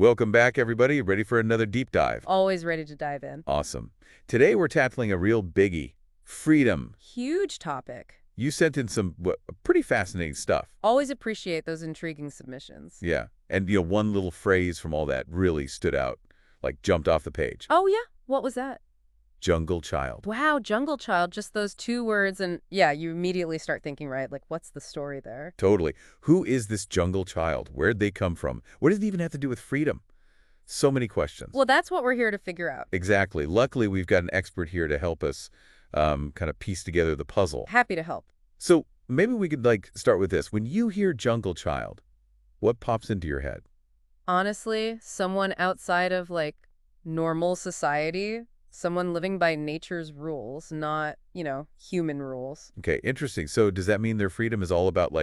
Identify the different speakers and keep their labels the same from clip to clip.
Speaker 1: Welcome back, everybody. Ready for another deep dive?
Speaker 2: Always ready to dive in.
Speaker 1: Awesome. Today we're tackling a real biggie, freedom.
Speaker 2: Huge topic.
Speaker 1: You sent in some pretty fascinating stuff.
Speaker 2: Always appreciate those intriguing submissions.
Speaker 1: Yeah. And, one little phrase from all that really stood out, like jumped off the page.
Speaker 2: Oh, yeah? What was that?
Speaker 1: Jungle child.
Speaker 2: Wow, jungle child, just those two words, and yeah, you immediately start thinking, right, like, what's the story there?
Speaker 1: Totally. Who is this jungle child? Where'd they come from? What does it even have to do with freedom? So many questions.
Speaker 2: Well, that's what we're here to figure out.
Speaker 1: Exactly. Luckily, we've got an expert here to help us kind of piece together the puzzle.
Speaker 2: Happy to help.
Speaker 1: So maybe we could start with this. When you hear jungle child, what pops into your head?
Speaker 2: Honestly, someone outside of, like, normal society, someone living by nature's rules, not, human rules.
Speaker 1: Okay, interesting. So does that mean their freedom is all about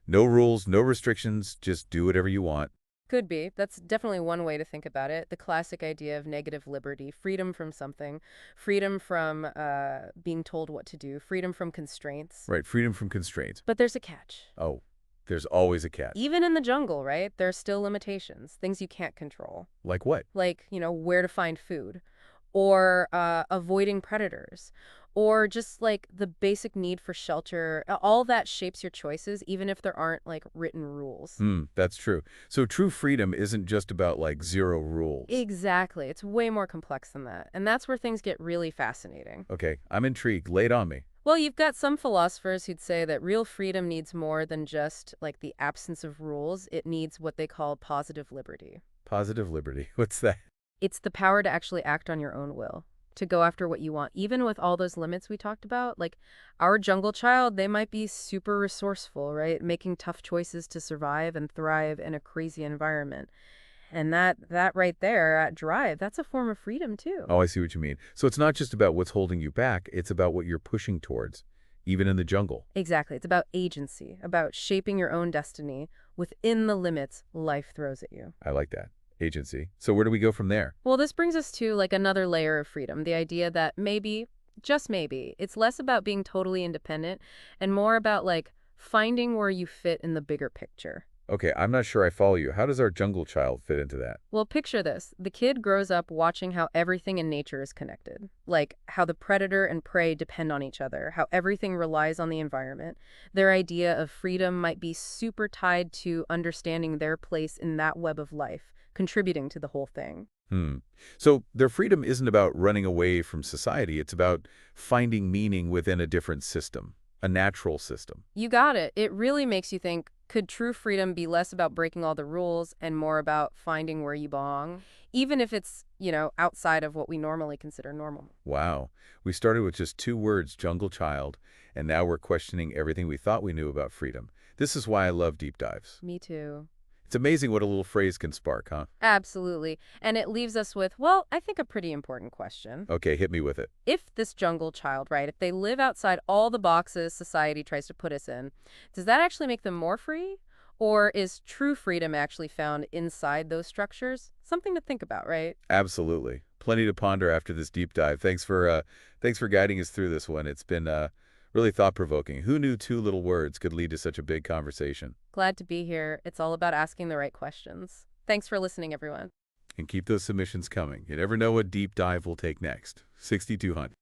Speaker 1: no rules, no restrictions, just do whatever you want?
Speaker 2: Could be. That's definitely one way to think about it. The classic idea of negative liberty, freedom from something, freedom from being told what to do, freedom from constraints.
Speaker 1: Right, freedom from constraints.
Speaker 2: But there's a catch.
Speaker 1: Oh, there's always a catch.
Speaker 2: Even in the jungle, right? There are still limitations, things you can't control.
Speaker 1: Like what?
Speaker 2: Like, where to find food, or avoiding predators, or just like the basic need for shelter. All that shapes your choices, even if there aren't like written rules.
Speaker 1: That's true. So true freedom isn't just about zero rules.
Speaker 2: Exactly. It's way more complex than that. And that's where things get really fascinating.
Speaker 1: Okay, I'm intrigued. Lay it on me.
Speaker 2: Well, you've got some philosophers who'd say that real freedom needs more than just like the absence of rules. It needs what they call positive liberty.
Speaker 1: Positive liberty. What's that?
Speaker 2: It's the power to actually act on your own will, to go after what you want, even with all those limits we talked about. Like our jungle child, they might be super resourceful, right? Making tough choices to survive and thrive in a crazy environment. And that right there, at drive, that's a form of freedom too.
Speaker 1: Oh, I see what you mean. So it's not just about what's holding you back, it's about what you're pushing towards, even in the jungle.
Speaker 2: Exactly. It's about agency, about shaping your own destiny within the limits life throws at you.
Speaker 1: I like that. Agency. So where do we go from there?
Speaker 2: Well, this brings us to like another layer of freedom, the idea that maybe, just maybe, it's less about being totally independent and more about like finding where you fit in the bigger picture.
Speaker 1: Okay, I'm not sure I follow you. How does our jungle child fit into that?
Speaker 2: Well, picture this. The kid grows up watching how everything in nature is connected, like how the predator and prey depend on each other, how everything relies on the environment. Their idea of freedom might be super tied to understanding their place in that web of life, contributing to the whole thing.
Speaker 1: So their freedom isn't about running away from society. It's about finding meaning within a different system, a natural system.
Speaker 2: You got it. It really makes you think, could true freedom be less about breaking all the rules and more about finding where you belong, even if it's, outside of what we normally consider normal?
Speaker 1: Wow. We started with just two words, jungle child, and now we're questioning everything we thought we knew about freedom. This is why I love deep dives.
Speaker 2: Me too.
Speaker 1: It's amazing what a little phrase can spark, huh?
Speaker 2: Absolutely. And it leaves us with, well, I think a pretty important question.
Speaker 1: Okay, hit me with it.
Speaker 2: If this jungle child, right, if they live outside all the boxes society tries to put us in, does that actually make them more free? Or is true freedom actually found inside those structures? Something to think about, right?
Speaker 1: Absolutely. Plenty to ponder after this deep dive. Thanks for guiding us through this one. It's been really thought-provoking. Who knew two little words could lead to such a big conversation?
Speaker 2: Glad to be here. It's all about asking the right questions. Thanks for listening, everyone.
Speaker 1: And keep those submissions coming. You never know what deep dive we'll take next. 62 Hunt.